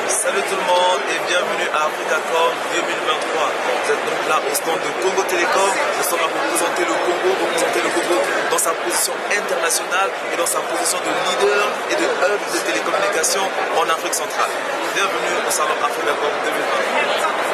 Salut tout le monde et bienvenue à Africacom 2023. Vous êtes donc là au stand de Congo Telecom. Nous sommes là pour représenter le Congo dans sa position internationale et dans sa position de leader et de hub de télécommunications en Afrique centrale. Bienvenue au salon Africacom 2023.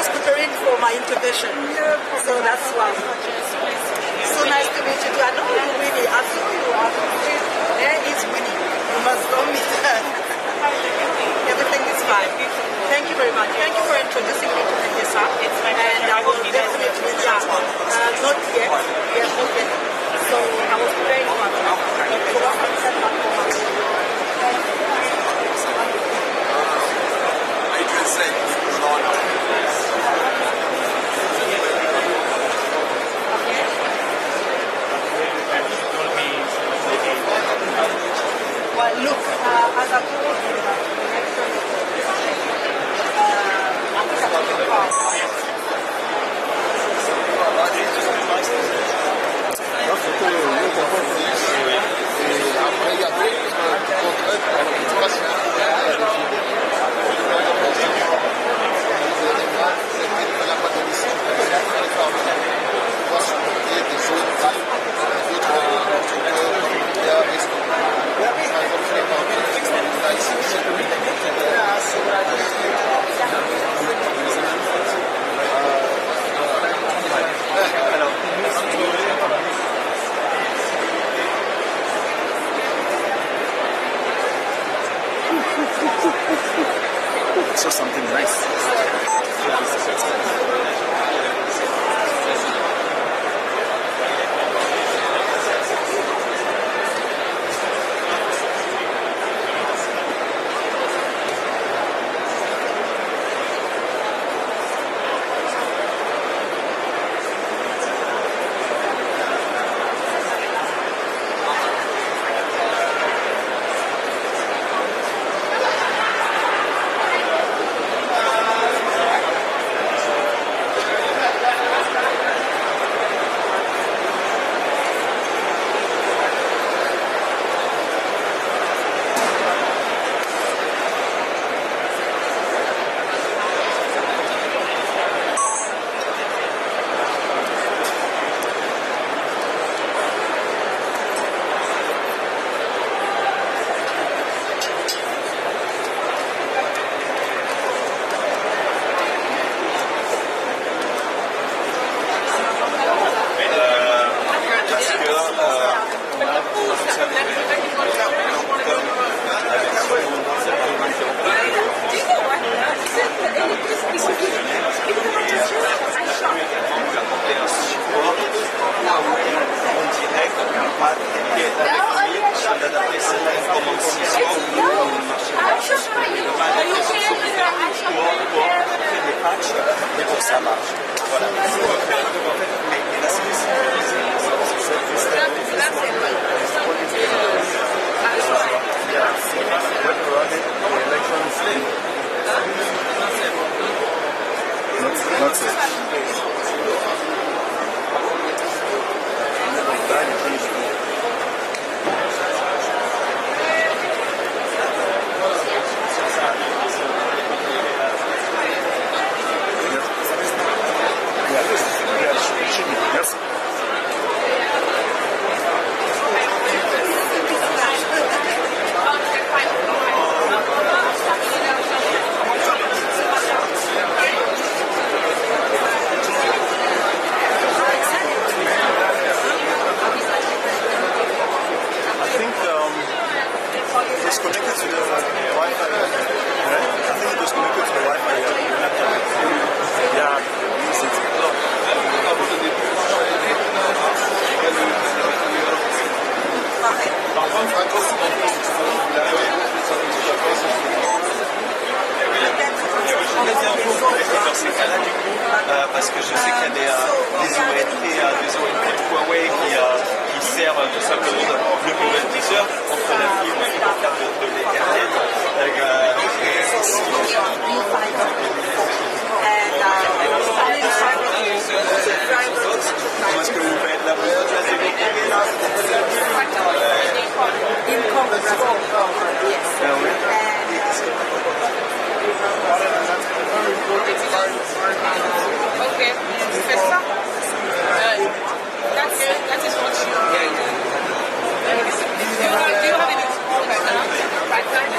was preparing for my intervention. So that's why. So nice to meet you. I know you, Winnie. I saw you. There is Winnie. You must go meet her. Everything is fine. Thank you very much. Thank you for introducing me to Endesa. And I will definitely, not yet. Yes, not yet. So I was preparing for Well, look, as I told you, the next one saw something nice. Parce que je sais qu'il y a des ONT, des ONT de Huawei qui servent tout simplement de convertisseur entre la fibre et le câble de l'Ethernet. Comment est-ce que vous faites la Okay, fais ça. That is what you do. Do you have any right now?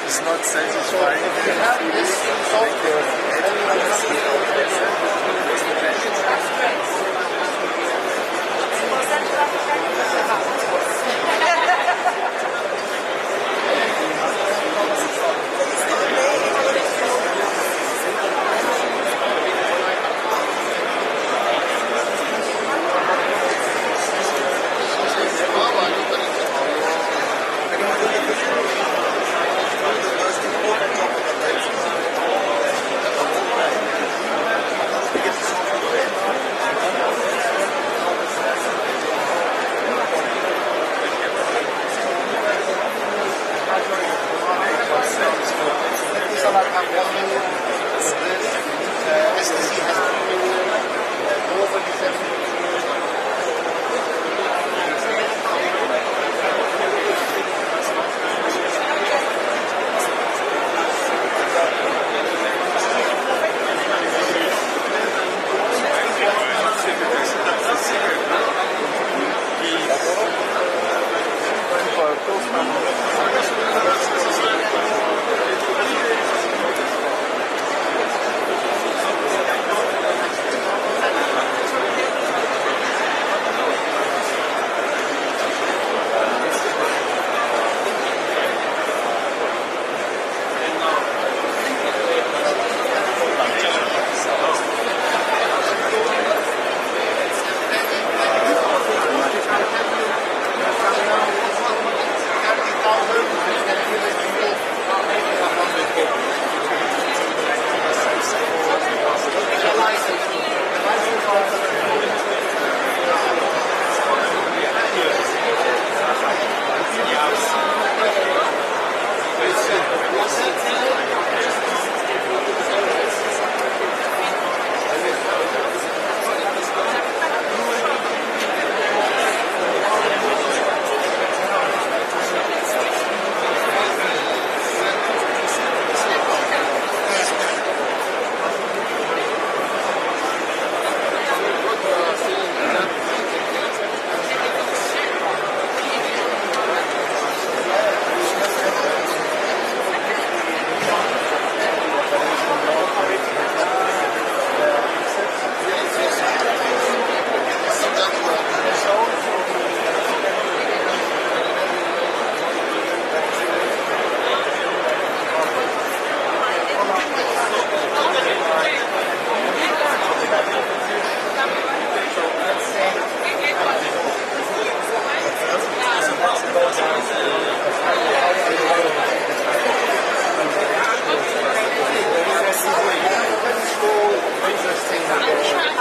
It's not satisfying.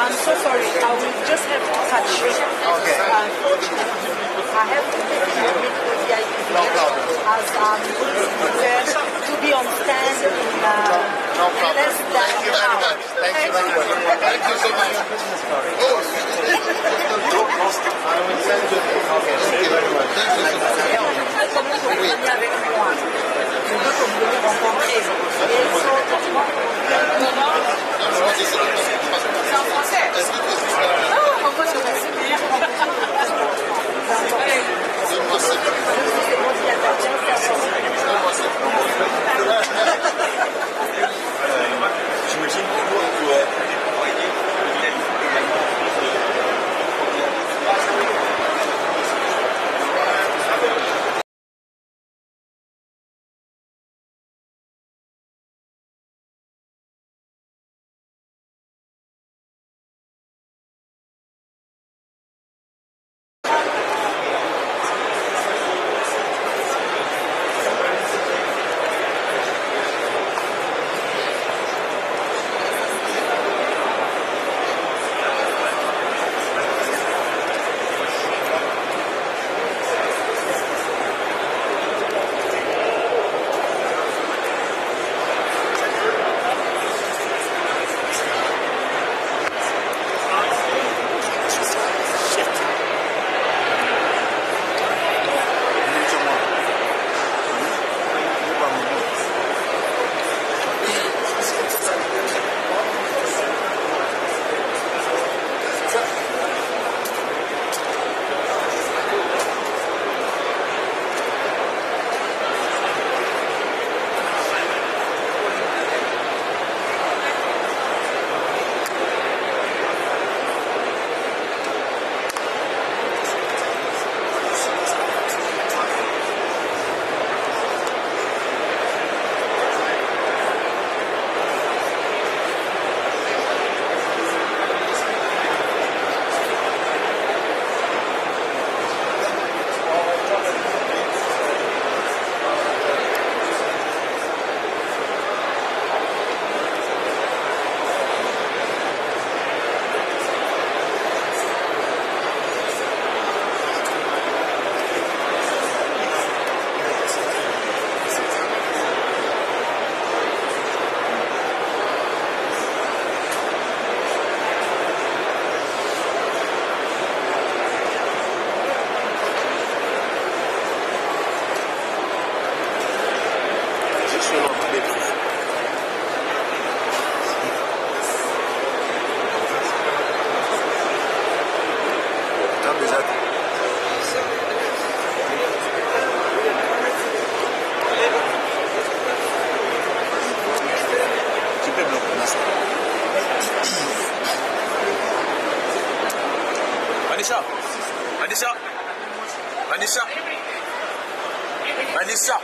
I'm so sorry. I will just have to catch you. Okay. Unfortunately, I have to take you a bit of VIP as I'm going to be on stand in No problem. less than Thank you very much. Thank you very much. Thank you so much. I will send you. Okay. Thank you very much. Thank you so much. Comme tu es venu avec moi, je veux que vous me rencontriez. C'est en français. Non, pourquoi tu veux dire? J'imagine que vous déployer Anisha, Anisha, Anisha, Anisha.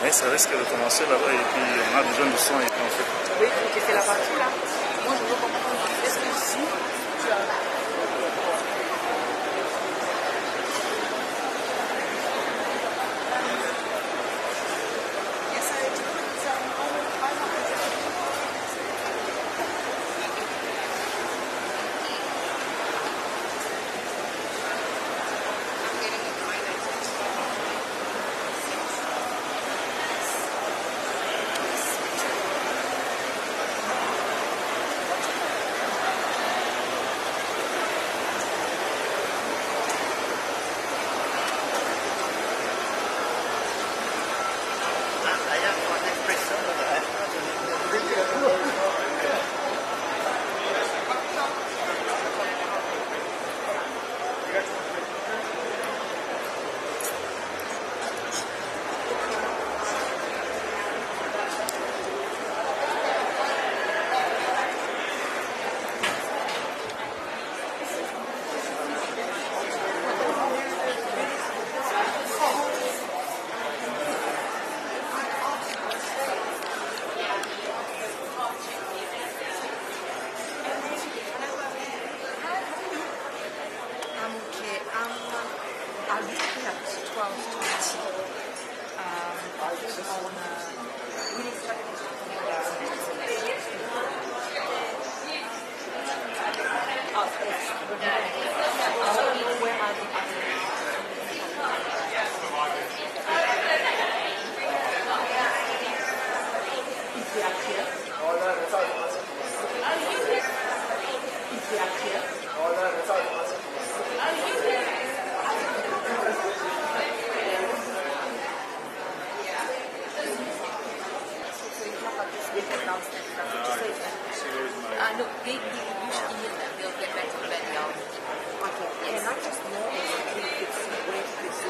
Mais ça risque de commencer là-bas et puis on a besoin de son et puis on fait. Oui, tu fais la partie là. Moi je veux comprendre. Est-ce que si tu as... response to the tea. No, they usually use them. They'll get back to the bed now. Okay. Yes. And I just know exactly if it's where it's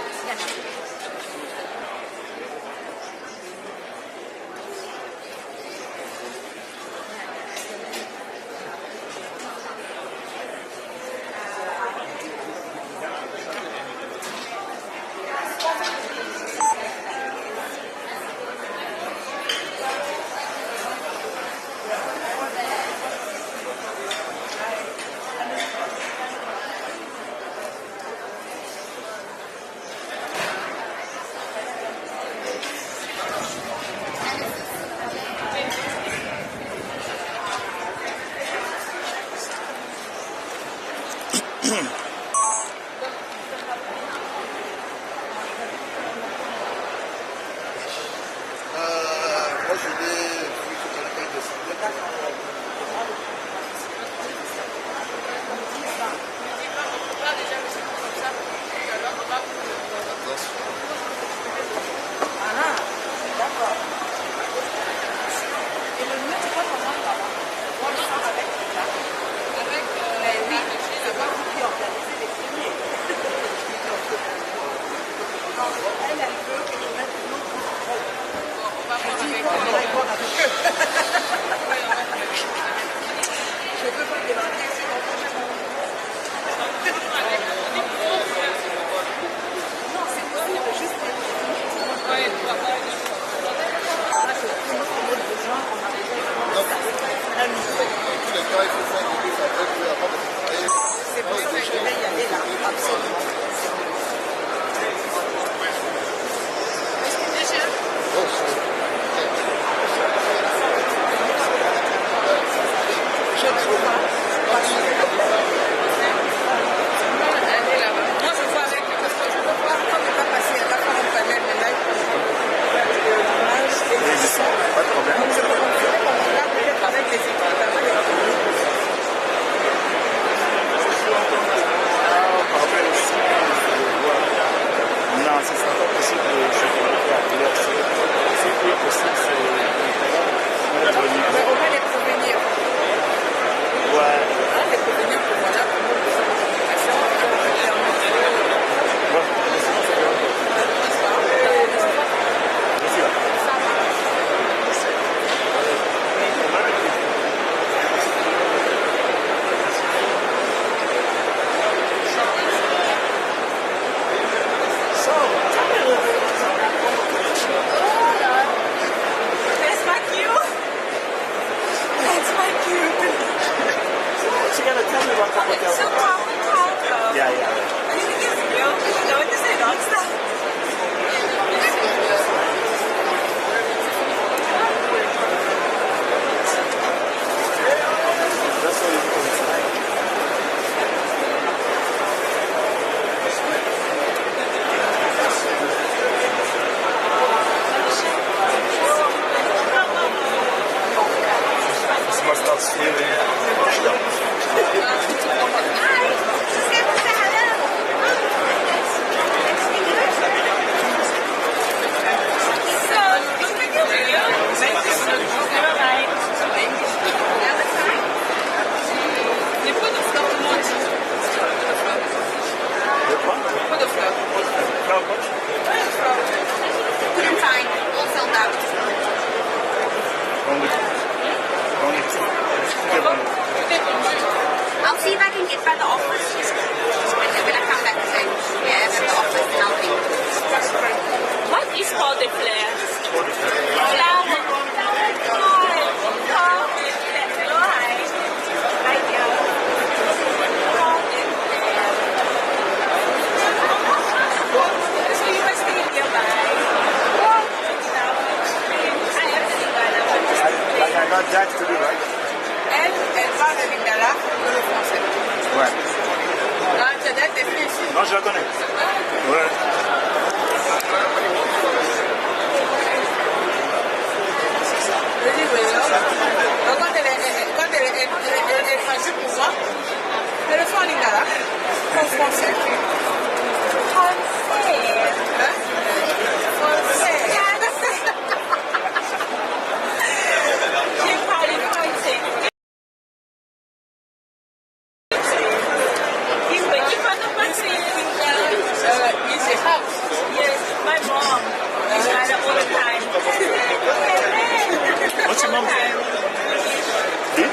I'll see if I can get by the office. And then when I come back to yeah, at the office, and I'll be. What is called the flare? Flower. So you parle le lingala que le français. Ouais. Là, tu as des filles ici. Non, je la connais. Ouais. Donc, quand elle est facile pour moi, elle le fait en lingala, en français. Hein? Français. J'ai parlé français. He's making fun of my saying. It's a house. Yes, my mom. I got it all the time. What's your mom's name? Dee?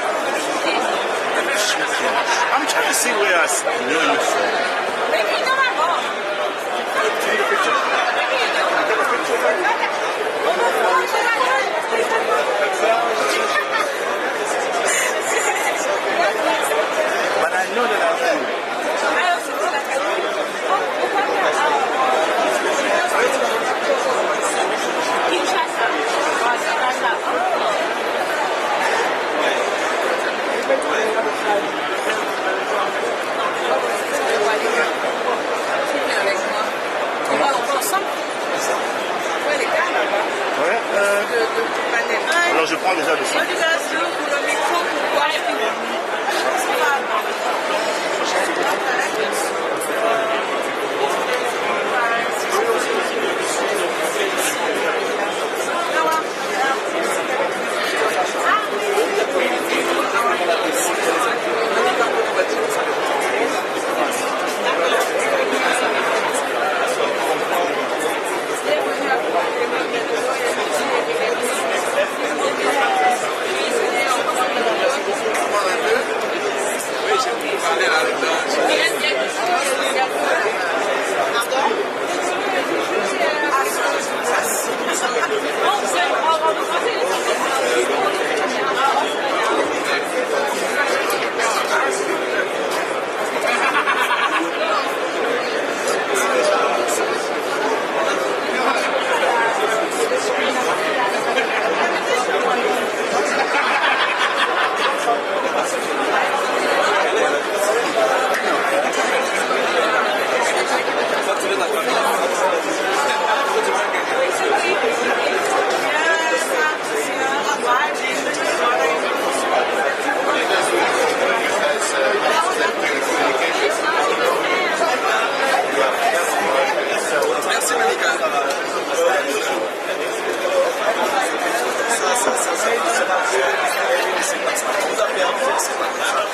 I'm trying to see where I knew you from. Maybe you know my mom. Maybe you do. But I know that I know you. I also feel like I do. Kinshasa. On va ensemble. Ouais, les gars, là-bas. Ouais. De panel 1. Alors je prends déjà le son. L'utilisation pour le micro pour voir les films. Ça,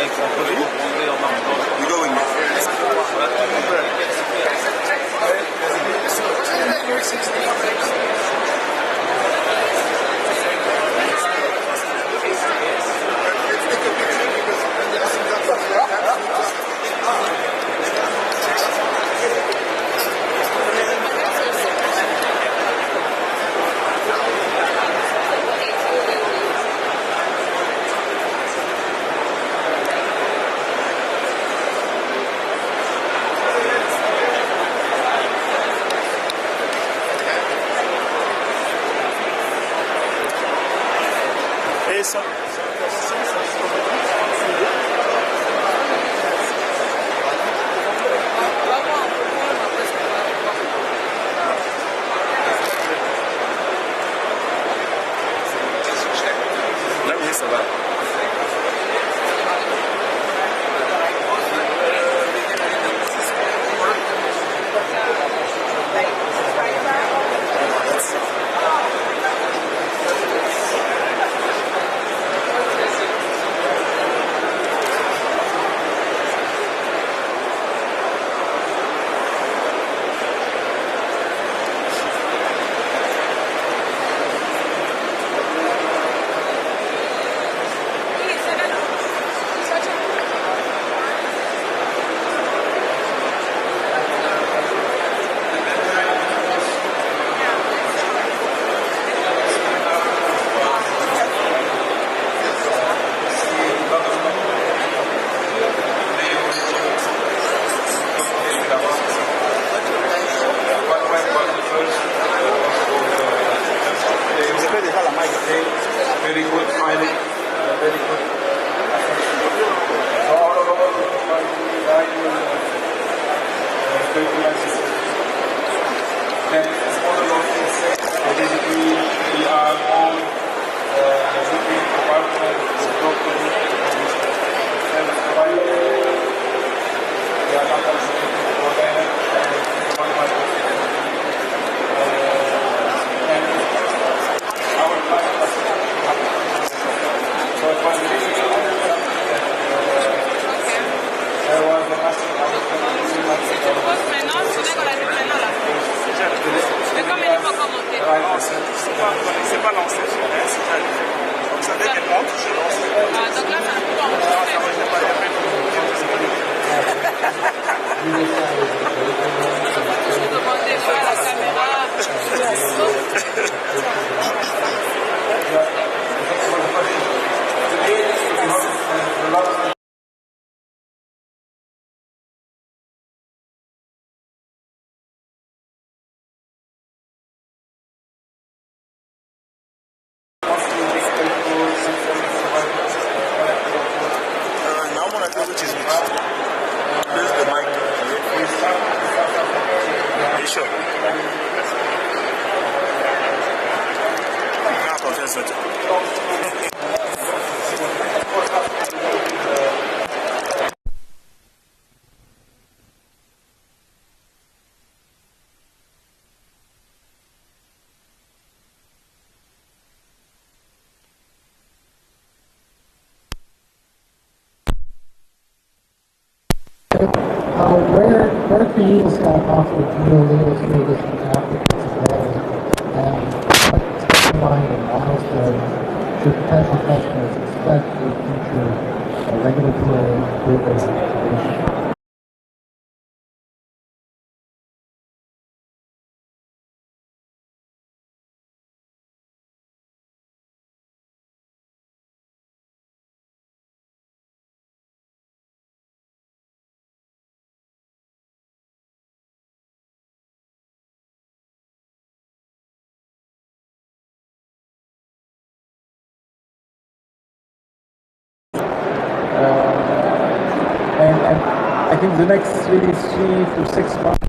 il faut un peu le reposer en marchant. You go with me. Et ça. Là, oui, ça va. Very good smiling, very good. So all of us then all of us basically we are all looking for partners for property and providing. We are not also looking for them and our partners. So it was really there was a massive C'est pas lancé sur elle, c'est déjà fait. Donc ça dès qu'elle monte, je lance. Donc là, ça Now I'm gonna tell which is which. Here's the mic. Are you sure? Ah, confiance en toi. Where can you offer geolinguist service in Africa today? And what timeline and milestones should potential customers expect for future regulatory approval? And I think the next really 3 to 6 months.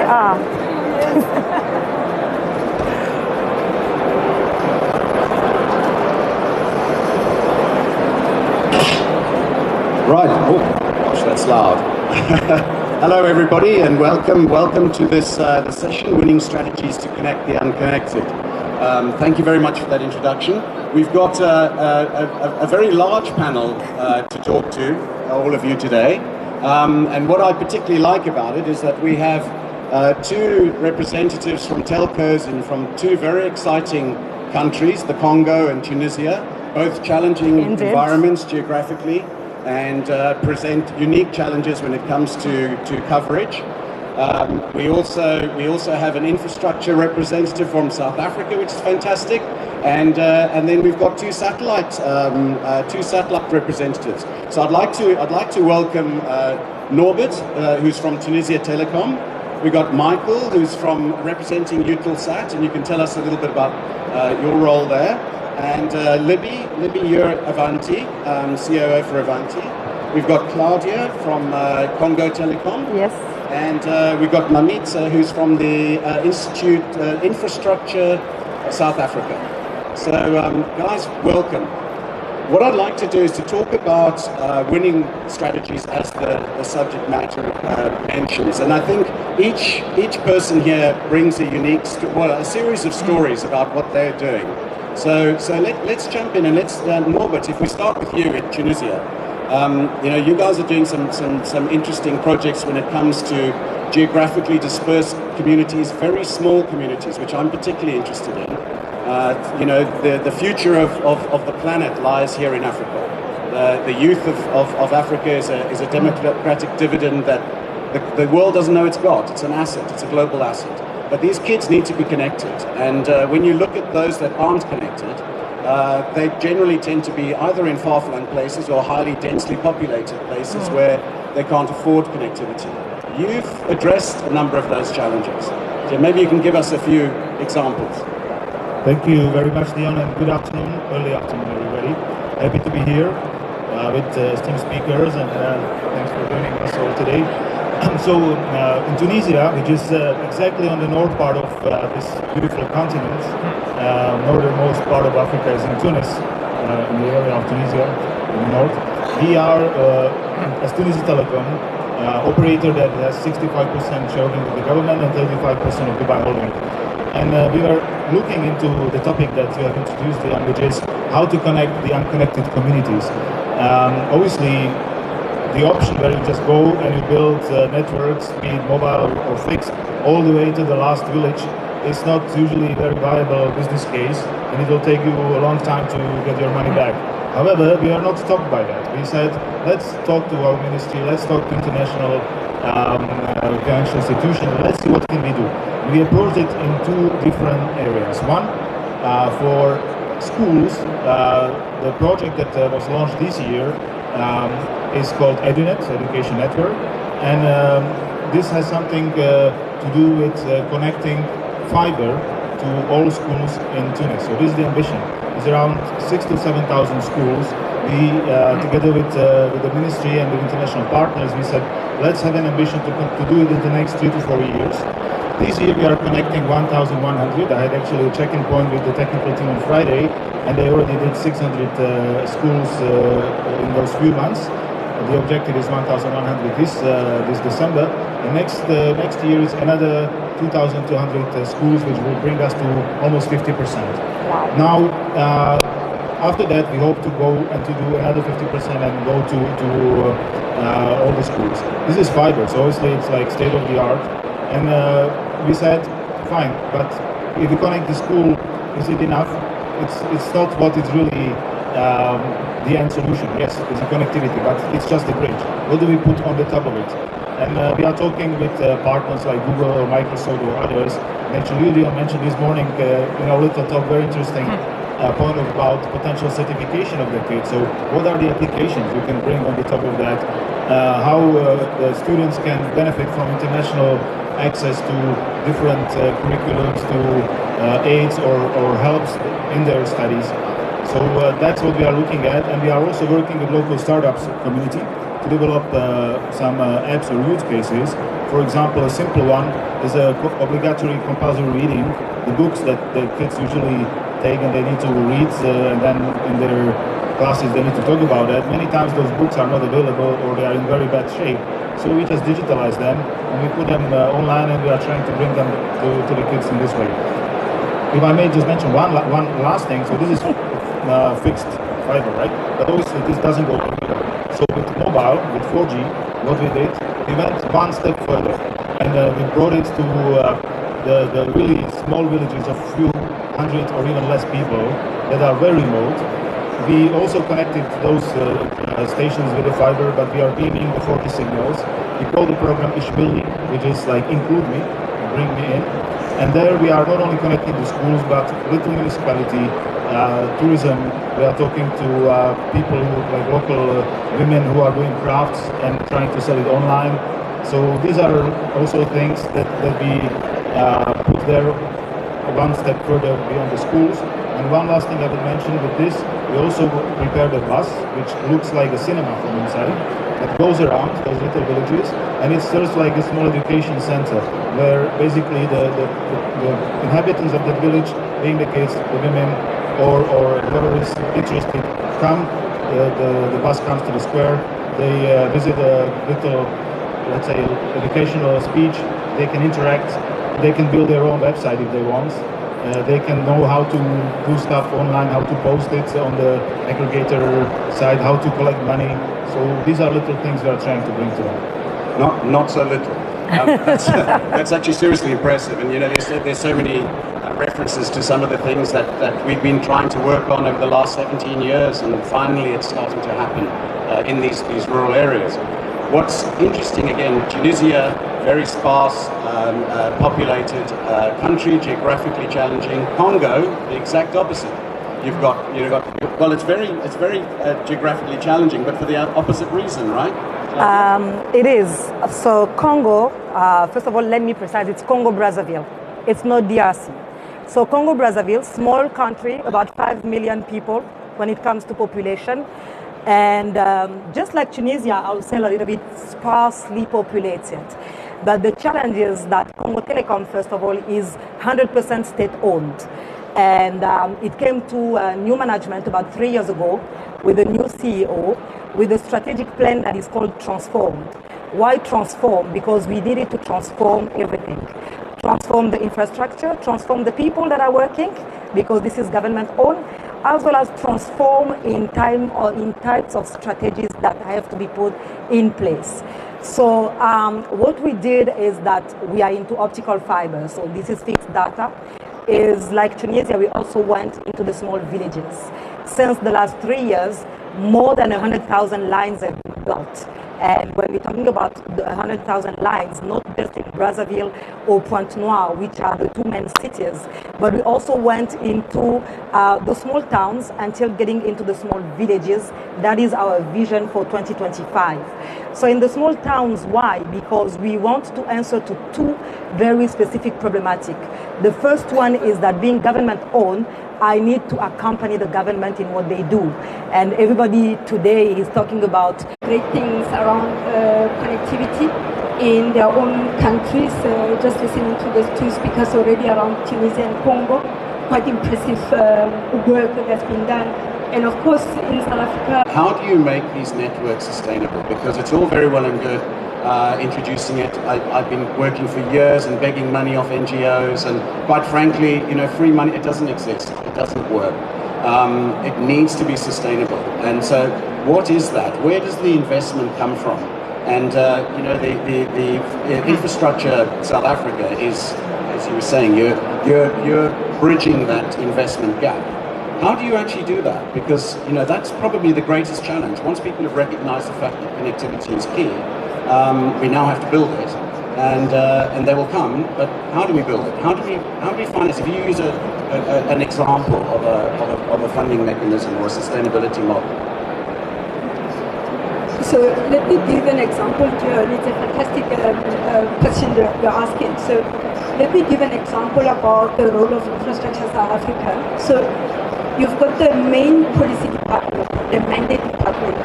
are. Right. Oh, gosh, that's loud. Hello, everybody, and welcome to this session, Winning Strategies to Connect the Unconnected. Thank you very much for that introduction. We've got a very large panel to talk to, all of you today. And what I particularly like about it is that we have two representatives from telcos and from two very exciting countries, the Congo and Tunisia, both challenging environments geographically, and present unique challenges when it comes to coverage. We also have an infrastructure representative from South Africa, which is fantastic, and then we've got two satellite representatives. So I'd like to welcome Norbert, who's from Congo Telecom. We got Michael, who's from representing Eutelsat, and you can tell us a little bit about your role there. And Libby, you're Avanti, COO for Avanti. We've got Claudia from Congo Telecom. Yes. And we've got Mamit, who's from the Institute Infrastructure South Africa. So guys, welcome. What I'd like to do is to talk about winning strategies as the subject matter mentions. And I think each person here brings a unique, a series of stories about what they're doing. So let's jump in and let's, Norbert, if we start with you in Tunisia. You guys are doing some interesting projects when it comes to geographically dispersed communities, very small communities, which I'm particularly interested in. The future of the planet lies here in Africa. The youth of Africa is a democratic dividend that the world doesn't know it's got. It's an asset. It's a global asset. But these kids need to be connected, and when you look at those that aren't connected, they generally tend to be either in far-flung places or highly densely populated places where they can't afford connectivity. You've addressed a number of those challenges. So maybe you can give us a few examples. Thank you very much, Leon, and good afternoon, early afternoon, everybody. Happy to be here with esteemed speakers, and thanks for joining us all today. So in Tunisia, which is exactly on the north part of this beautiful continent, northernmost part of Africa is in Tunis, in the area of Tunisia, in the north. We are, as Congo Telecom, operator that has 65% shareholding with the government and 35% of Dubai holding. And we are looking into the topic that you have introduced, which is how to connect the unconnected communities. Obviously, the option where you just go and you build networks, be it mobile or fixed, all the way to the last village, is not usually a very viable business case, and it will take you a long time to get your money back. However, we are not stopped by that. We said, let's talk to our ministry, let's talk to international financial institutions, let's see what can we do. We approached it in two different areas. One, for schools, the project that was launched this year is called EduNet, Education Network, and this has something to do with connecting fiber to all schools in Tunis. So this is the ambition. It's around 6,000 to 7,000 schools. We, together with the ministry and the international partners, we said, let's have an ambition to do it in the next 3 to 4 years. This year we are connecting 1,100. I had actually a check-in point with the technical team on Friday, and they already did 600 schools in those few months. The objective is 1,100 this December. The next year is another 2,200 schools, which will bring us to almost 50%. Wow. Now, after that, we hope to go and to do another 50% and go to all the schools. This is fiber, so obviously it's like state of the art. And we said, fine, but if you connect the school, is it enough? It's not what is really the end solution. Yes, it's a connectivity, but it's just a bridge. What do we put on the top of it? And we are talking with partners like Google or Microsoft or others. And actually, Leon mentioned this morning in our little talk, very interesting point about potential certification of the kids. So what are the applications you can bring on the top of that? How the students can benefit from international access to different curriculums, to aids or helps in their studies. So that's what we are looking at, and we are also working with local startups community to develop some apps or use cases. For example, a simple one is a obligatory compulsory reading, the books that the kids usually take and they need to read, and then in their classes they need to talk about that. Many times those books are not available or they are in very bad shape. So we just digitalize them and we put them online, and we are trying to bring them to the kids in this way. If I may just mention one last thing, so this is fixed fiber, right? But obviously this doesn't go everywhere. So with mobile, with 4G, what we did, we went one step further, and we brought it to the really small villages of few hundred or even less people that are very remote. We also connected those stations with the fiber, but we are beaming the 40 signals. We call the program Ishbilli, which is like include me, bring me in. And there we are not only connecting the schools, but little municipality, tourism. We are talking to people like local women who are doing crafts and trying to sell it online. So these are also things that we put there one step further beyond the schools. And one last thing I would mention with this, we also prepared a bus which looks like a cinema from inside, that goes around those little villages, and it serves like a small education center where basically the inhabitants of that village, being the kids, the women, or whoever is interested, come. The bus comes to the square. They visit a little, let's say, educational speech. They can interact. They can build their own website if they want. They can know how to do stuff online, how to post it on the aggregator side, how to collect money. So these are little things we are trying to bring to them. Not so little. That's actually seriously impressive. And you know, there's so many references to some of the things that we've been trying to work on over the last 17 years, and finally it's starting to happen in these rural areas. What's interesting, again, Tunisia, very sparse, populated country, geographically challenging. Congo, the exact opposite. You've got well, it's very geographically challenging, but for the opposite reason, right? It is. So Congo, first of all, let me precise, it's Congo-Brazzaville. It's not DRC. So Congo-Brazzaville, small country, about 5 million people when it comes to population. And just like Tunisia, I would say a little bit sparsely populated. But the challenge is that Congo Telecom, first of all, is 100% state-owned. And it came to new management about 3 years ago with a new CEO, with a strategic plan that is called Transformed. Why transform? Because we needed to transform everything. Transform the infrastructure, transform the people that are working, because this is government-owned, as well as transform in types of strategies that have to be put in place. So what we did is that we are into optical fiber. So this is fixed data. Is like Tunisia, we also went into the small villages. Since the last 3 years, more than 100,000 lines have been built. And when we're talking about the 100,000 lines, not just in Brazzaville or Pointe-Noire, which are the two main cities, but we also went into the small towns until getting into the small villages. That is our vision for 2025. So in the small towns, why? Because we want to answer to two very specific problematic. The first one is that being government-owned, I need to accompany the government in what they do. And everybody today is talking about great things around connectivity in their own countries. Just listening to the two speakers already around Tunisia and Congo, quite impressive work that's been done. And of course, in South Africa. How do you make these networks sustainable? Because it's all very well and good introducing it. I've been working for years and begging money off NGOs, and quite frankly, you know, free money, it doesn't exist. It doesn't work. It needs to be sustainable. And so what is that? Where does the investment come from? And you know, the infrastructure South Africa is, as you were saying, you're bridging that investment gap. How do you actually do that? Because, you know, that's probably the greatest challenge. Once people have recognized the fact that connectivity is key, we now have to build it, and they will come. But how do we build it? How do we finance? If you use an example of a funding mechanism or a sustainability model. So let me give an example. It's a fantastic question you're asking. So let me give an example about the role of infrastructure in South Africa. So you've got the main policy department, the mandate department,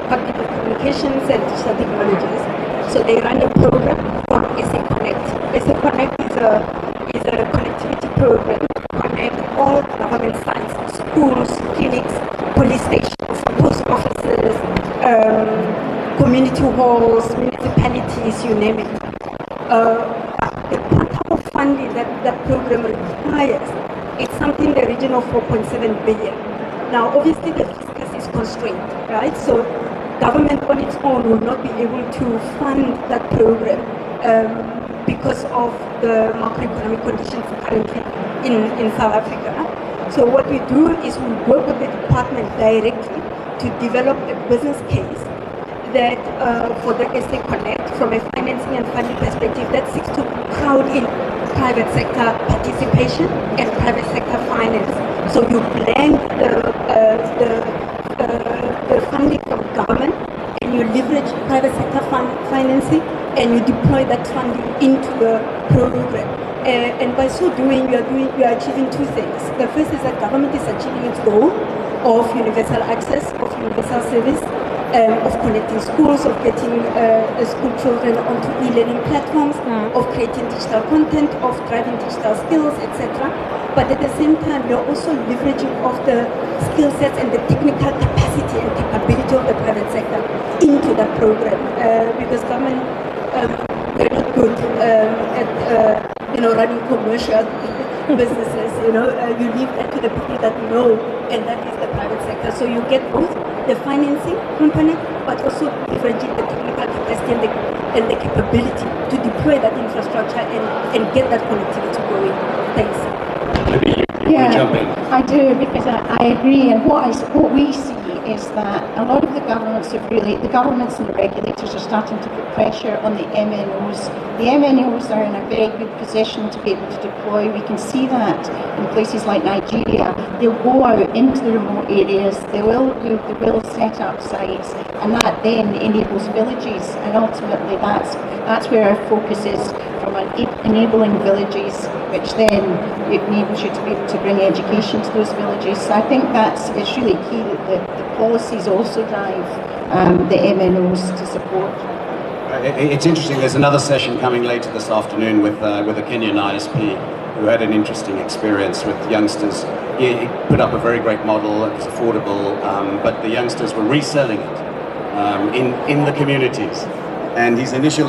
Department of communications and digital technologies. So they run a program called SA Connect. SA Connect is a connectivity program to connect all government sites, schools, clinics, police stations, post offices, community halls, municipalities, you name it. The quantum of funding that program requires, it's something in the region of 4.7 billion. Now, obviously, the fiscus is constrained, right? So, government on its own will not be able to fund that program because of the macroeconomic conditions currently in South Africa. So, what we do is we work with the department directly to develop a business case that for the SA Connect, from a financing and funding perspective, that seeks to crowd in private sector participation and private sector finance. So you blend the funding from government and you leverage private sector financing and you deploy that funding into the program. And by so doing, you are achieving two things. The first is that government is achieving its goal of universal access, of universal service, of connecting schools, of getting school children onto e-learning platforms, of creating digital content, of driving digital skills, etc. But at the same time, we are also leveraging of the skill sets and the technical capacity and capability of the private sector into that program, because government we're not good at running commercial businesses. You leave that to the people that know, and that is the private sector. So you get both the financing component, but also leveraging the technical capacity and the capability to deploy that infrastructure and get that connectivity going. Thanks. Yeah, I do, because I agree, and what we see is that a lot of the governments and the regulators are starting to put pressure on the MNOs. The MNOs are in a very good position to be able to deploy. We can see that in places like Nigeria. They'll go out into the remote areas, they will set up sites, and that then enables villages, and ultimately that's where our focus is, from enabling villages, which then enables you to be able to bring education to those villages. So I think it's really key that the policies also drive the MNOs to support. It's interesting, there's another session coming later this afternoon with a Kenyan ISP who had an interesting experience with youngsters. He put up a very great model, it was affordable, but the youngsters were reselling it in the communities. And his initial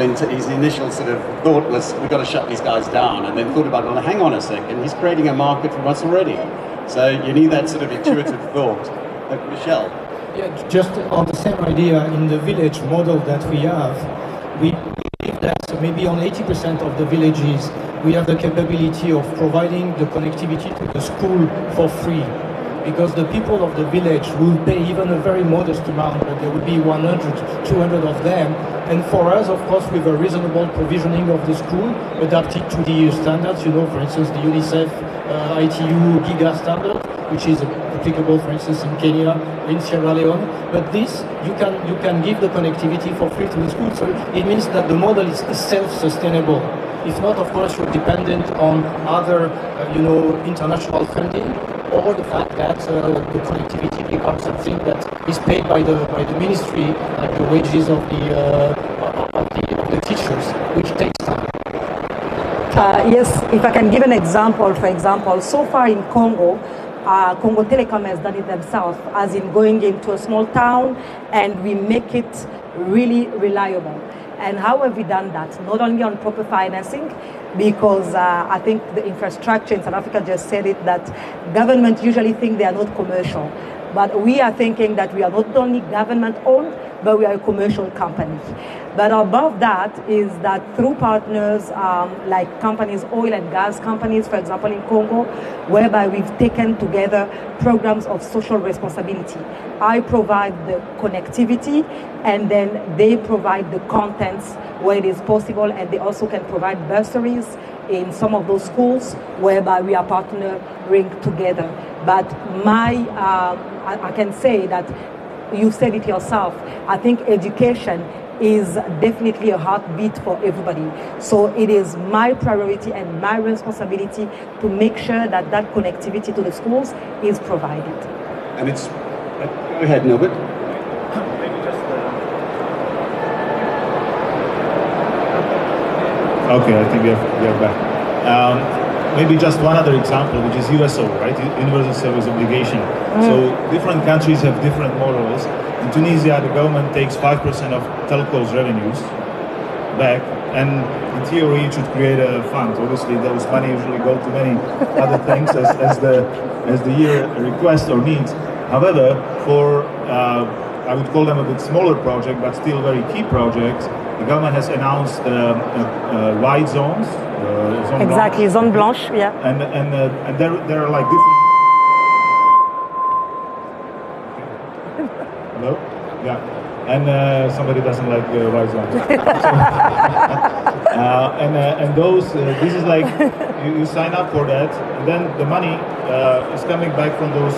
sort of thought was, we've got to shut these guys down, and then thought about, well, hang on a second, he's creating a market for us already. So you need that sort of intuitive thought. Michelle? Yeah, just on the same idea, in the village model that we have, we believe that maybe on 80% of the villages, we have the capability of providing the connectivity to the school for free. Because the people of the village will pay even a very modest amount, but there will be 100, 200 of them. And for us, of course, with a reasonable provisioning of the school, adapted to the standards, for instance, the UNICEF ITU Giga standard, which is applicable, for instance, in Kenya, in Sierra Leone. But this, you can give the connectivity for free to the school. So it means that the model is self-sustainable. If not, of course, you're dependent on other, international funding, or the fact that the connectivity becomes something that is paid by the ministry, like the wages of the teachers, which takes time. Yes, if I can give an example, for example, so far in Congo, Congo Telecom has done it themselves, as in going into a small town and we make it really reliable. And how have we done that? Not only on proper financing, because I think the infrastructure in South Africa just said it, that government usually think they are not commercial. But we are thinking that we are not only government-owned, but we are a commercial company. But above that is that through partners like companies, oil and gas companies, for example, in Congo, whereby we've taken together programs of social responsibility. I provide the connectivity, and then they provide the contents where it is possible, and they also can provide bursaries in some of those schools whereby we are partnering together. But I can say that you said it yourself. I think education is definitely a heartbeat for everybody. So it is my priority and my responsibility to make sure that that connectivity to the schools is provided. And it's, go ahead, Norbert. Maybe just Okay, I think we are back. Maybe just one other example, which is USO, right? Universal Service Obligation. So different countries have different models. In Tunisia, the government takes 5% of telcos revenues back, and in theory it should create a fund. Obviously, those money usually go to many other things as the year requests or needs. However, for I would call them a bit smaller project, but still very key projects, the government has announced white zones. Zone blanche, yeah. And there are like different. Hello? Yeah. And somebody doesn't like white zones. And those, this is like, you sign up for that, and then the money is coming back from those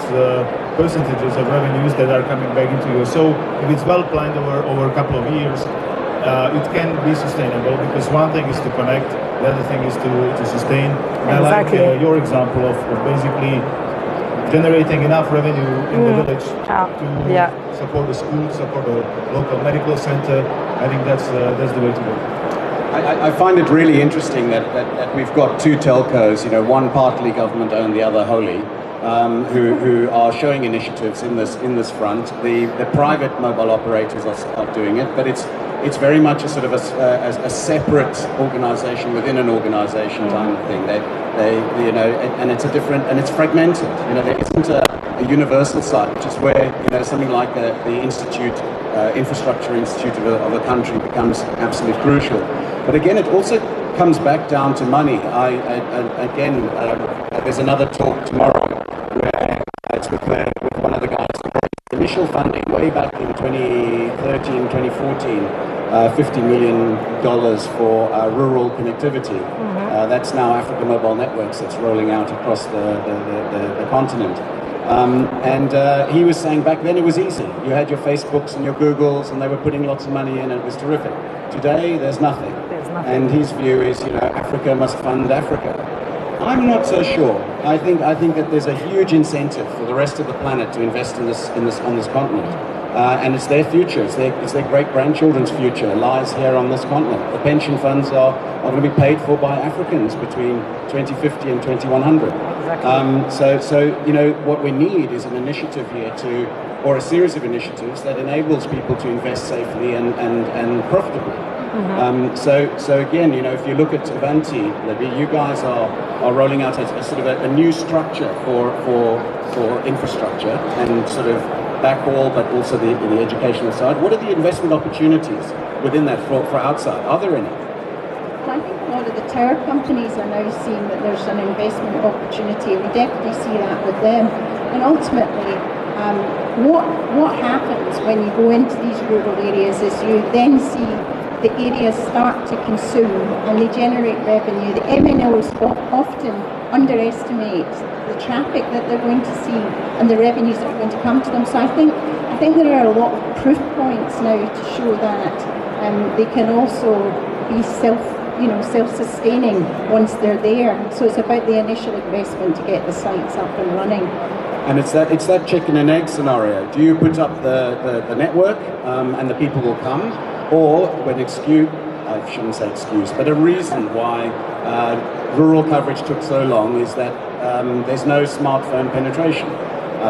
percentages of revenues that are coming back into you. So if it's well planned over a couple of years, it can be sustainable, because one thing is to connect, the other thing is to sustain. And exactly. I like your example of basically generating enough revenue in the village to support the school, support the local medical center. I think that's the way to go. I find it really interesting that we've got two telcos, one partly government owned, the other wholly, who are showing initiatives in this front. The private mobile operators are doing it, but it's very much a sort of a separate organisation within an organisation kind of thing. And it's a different, and it's fragmented. There isn't a universal side, which is where something like the institute, infrastructure institute of a country becomes absolutely crucial. But again, it also comes back down to money. There's another talk tomorrow where it's with one of the guys. Initial funding way back in 2013, 2014, $50 million for rural connectivity. That's now Africa Mobile Networks that's rolling out across the continent. And he was saying back then it was easy. You had your Facebooks and your Googles, and they were putting lots of money in, and it was terrific. Today, there's nothing. And his view is, Africa must fund Africa. I'm not so sure. I think that there's a huge incentive for the rest of the planet to invest on this continent, and it's their future. It's their great-grandchildren's future lies here on this continent. The pension funds are going to be paid for by Africans between 2050 and 2100. Exactly. So what we need is an initiative here or a series of initiatives that enables people to invest safely and profitably. So again, if you look at Avanti, you guys are rolling out a sort of a new structure for infrastructure and sort of backhaul, but also the educational side. What are the investment opportunities within that for outside? Are there any? I think a lot of the tower companies are now seeing that there's an investment opportunity. We definitely see that with them. And ultimately, what happens when you go into these rural areas is you then see the areas start to consume and they generate revenue. The MNOs often underestimate the traffic that they're going to see and the revenues that are going to come to them. So I think there are a lot of proof points now to show that they can also be self-sustaining once they're there. So it's about the initial investment to get the sites up and running. And it's that chicken and egg scenario. Do you put up the network and the people will come? Or I shouldn't say excuse, but a reason why rural coverage took so long is that there's no smartphone penetration.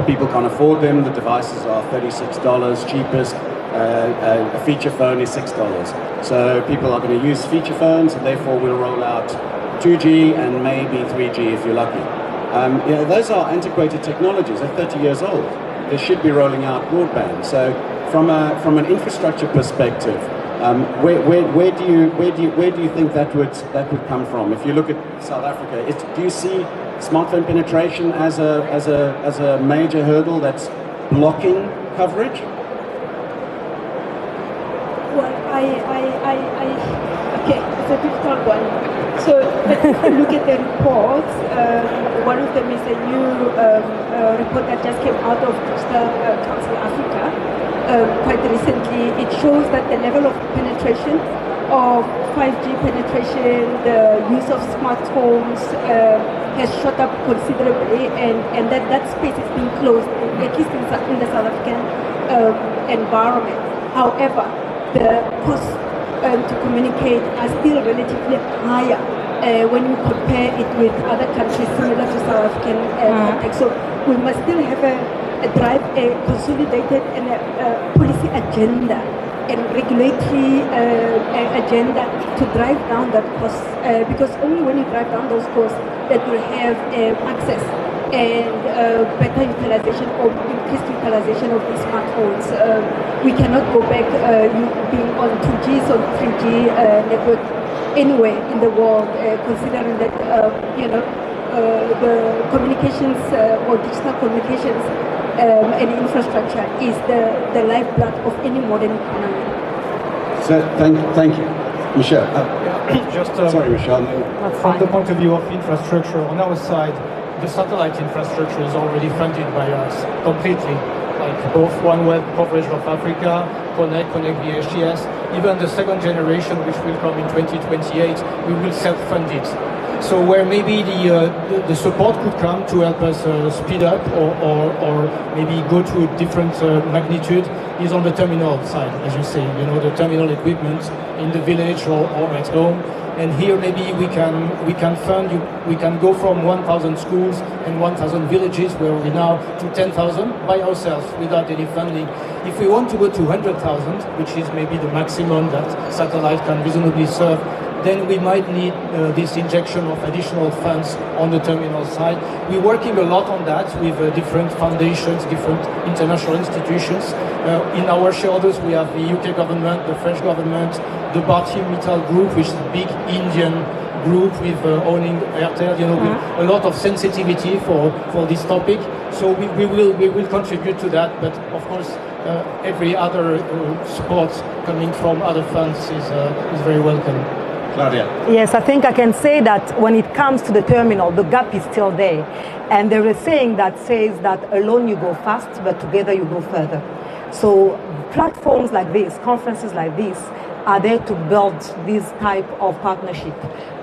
People can't afford them, the devices are $36 cheapest, a feature phone is $6. So people are going to use feature phones, and therefore we'll roll out 2G and maybe 3G if you're lucky. Those are antiquated technologies, they're 30 years old. They should be rolling out broadband. So from an infrastructure perspective, where do you think that would come from? If you look at South Africa, do you see smartphone penetration as a major hurdle that's blocking coverage? Well, okay, it's a difficult one. So if you look at the reports, one of them is a new report that just came out of Digital Council Africa. Quite recently, it shows that the level of penetration of 5G penetration, the use of smartphones has shot up considerably, and that space is being closed, at least in the South African environment. However, the to communicate are still relatively higher when you compare it with other countries similar to South African context. So we must still have a consolidated and a policy agenda and regulatory agenda to drive down that cost, because only when you drive down those costs that will have access and better utilization or increased utilization of these smartphones. We cannot go back being on 2G or 3G network anywhere in the world, considering that the communications or digital communications and infrastructure is the lifeblood of any modern economy. So thank you. Michel. Sorry, Michel. From the point of view of infrastructure, on our side, the satellite infrastructure is already funded by us completely. Like both OneWeb coverage of Africa, Connect VHTS, even the second generation, which will come in 2028, we will self-fund it. So where maybe the support could come to help us speed up or maybe go to a different magnitude is on the terminal side, as you say, the terminal equipment in the village or at home. And here maybe we can fund, we can go from 1,000 schools and 1,000 villages where we now to 10,000 by ourselves without any funding. If we want to go to 100,000, which is maybe the maximum that satellite can reasonably serve, then we might need this injection of additional funds on the terminal side. We're working a lot on that with different foundations, different international institutions. In our shareholders, we have the UK government, the French government, the Bharti Mittal Group, which is a big Indian group with owning Airtel, with a lot of sensitivity for this topic. So we will contribute to that, but of course, every other support coming from other funds is very welcome. Claudia. Yes, I think I can say that when it comes to the terminal, the gap is still there. And there is a saying that says that alone you go fast, but together you go further. So platforms like this, conferences like this, are there to build this type of partnership,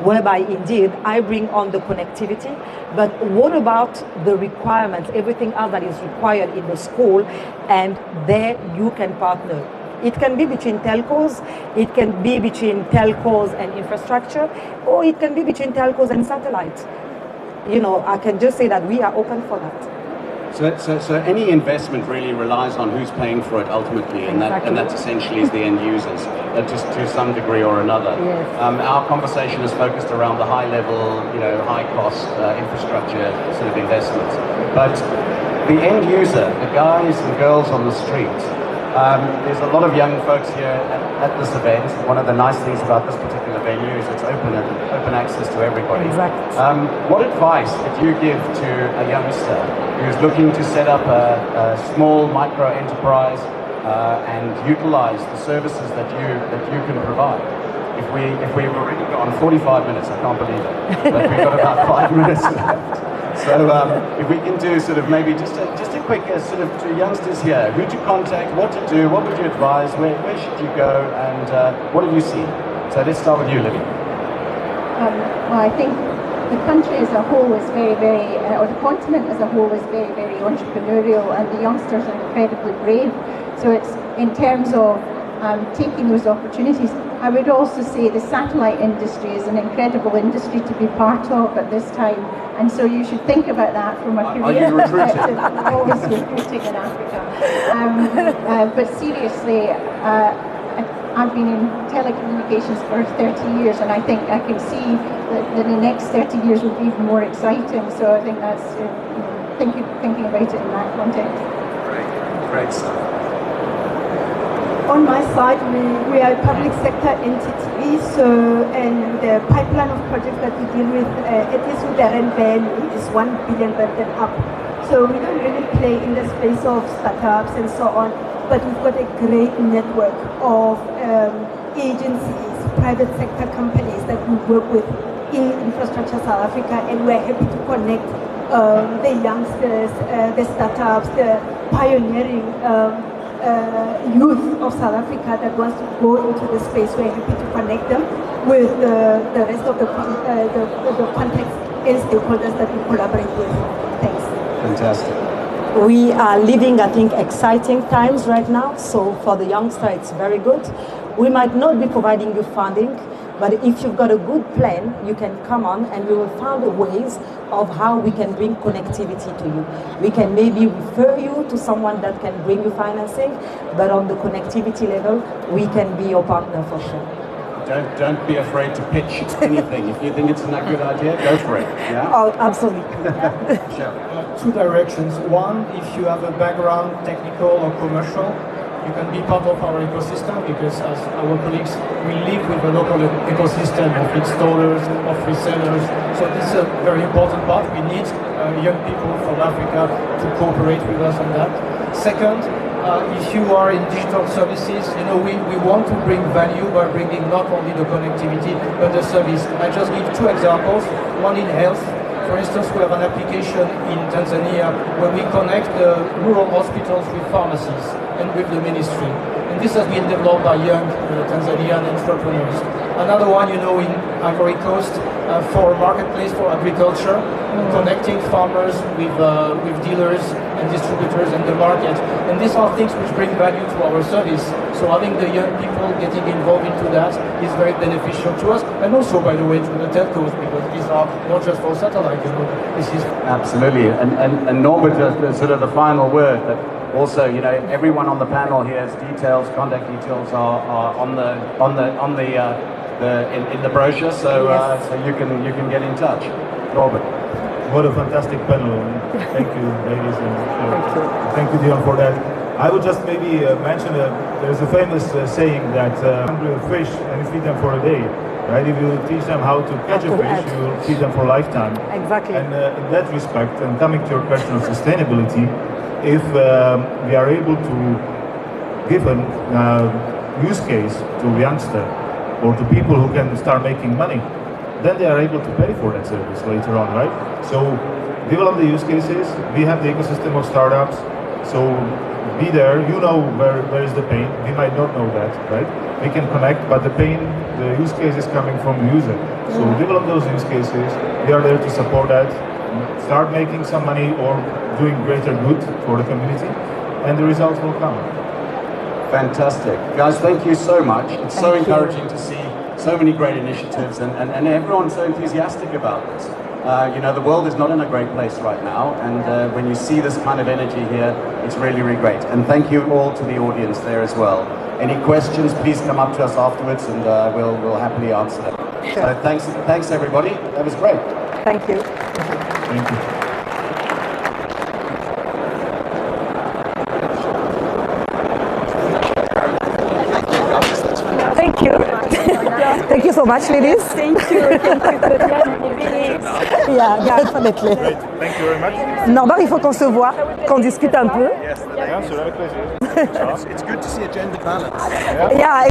whereby indeed I bring on the connectivity, but what about the requirements, everything else that is required in the school, and there you can partner. It can be between telcos, it can be between telcos and infrastructure, or it can be between telcos and satellites. I can just say that we are open for that. So any investment really relies on who's paying for it ultimately, and that essentially is the end users, just to some degree or another. Yes. Our conversation is focused around the high-level, high-cost infrastructure sort of investments. But the end user, the guys and girls on the street, there's a lot of young folks here at this event. One of the nice things about this particular venue is it's open access to everybody. Exactly. What advice could you give to a youngster who's looking to set up a small micro enterprise and utilize the services that you can provide? If we've already gone 45 minutes, I can't believe it, but we've got about 5 minutes left. So if we can do sort of maybe just a quick sort of to youngsters here, who to contact, what to do, what would you advise, where should you go, and what have you seen? So let's start with you, Libby. Well, I think the country as a whole is very, very, or the continent as a whole is very, very entrepreneurial, and the youngsters are incredibly brave. So it's in terms of taking those opportunities. I would also say the satellite industry is an incredible industry to be part of at this time, and so you should think about that from a career perspective. We're always recruiting in Africa. But seriously, I've been in telecommunications for 30 years, and I think I can see that the next 30 years will be even more exciting. So I think that's thinking about it in that context. Great stuff. On my side, we are a public sector entity, and the pipeline of projects that we deal with, at least with the rand value, is 1 billion rand and up. So we don't really play in the space of startups and so on, but we've got a great network of agencies, private sector companies that we work with in Infrastructure South Africa, and we're happy to connect the youngsters, the startups, the pioneering youth of South Africa that wants to go into the space. We're happy to connect them with the rest of the context and stakeholders that we collaborate with. Thanks. Fantastic. We are living, I think, exciting times right now. So for the youngster, it's very good. We might not be providing you funding, but if you've got a good plan, you can come on and we will find ways of how we can bring connectivity to you. We can maybe refer you to someone that can bring you financing, but on the connectivity level, we can be your partner for sure. Don't be afraid to pitch anything. If you think it's a good idea, go for it. Yeah? Oh, absolutely. Sure. Two directions. One, if you have a background, technical or commercial, you can be part of our ecosystem because as our colleagues, we live with a local ecosystem of installers, of resellers. So this is a very important part. We need young people from Africa to cooperate with us on that. Second, if you are in digital services, we want to bring value by bringing not only the connectivity, but the service. I just give two examples. One in health. For instance, we have an application in Tanzania where we connect the rural hospitals with pharmacies and with the ministry. And this has been developed by young Tanzanian entrepreneurs. Another one, in Ivory Coast, for marketplace for agriculture, connecting farmers with dealers and distributors in the market. And these are things which bring value to our service. So having the young people getting involved into that is very beneficial to us, and also, by the way, to the telcos, because these are not just for satellite. This is absolutely. And Norbert, sort of the final word. That also, everyone on the panel here's details, contact details are in the brochure, so so you can get in touch. Norbert. What a fantastic panel. Thank you, ladies, and thank you, Dion, for that. I would just maybe mention there's a famous saying that hungry fish and feed them for a day. Right? If you teach them how to catch a fish, you will feed them for a lifetime. Exactly. And in that respect, and coming to your question of sustainability, if we are able to give a use case to a youngster or to people who can start making money, then they are able to pay for that service later on, right? So develop the use cases. We have the ecosystem of startups. So be there. Where is the pain. We might not know that, right? We can connect, but the use case is coming from the user. So develop those use cases. We are there to support that. Start making some money or doing greater good for the community, and the results will come. Fantastic. Guys, thank you so much. It's so encouraging to see so many great initiatives and everyone's so enthusiastic about this. The world is not in a great place right now, and when you see this kind of energy here, it's really, really great. And thank you all to the audience there as well. Any questions, please come up to us afterwards and we'll happily answer them. Sure. So thanks everybody. That was great. Thank you. Thank you. Thank you. Thank you so much, ladies. Thank you. Yeah, definitely. Great. Thank you very much. Norbert, il faut qu'on se voit, qu'on discute un peu. Yes, avec plaisir. It's good to see a gender balance. Yeah.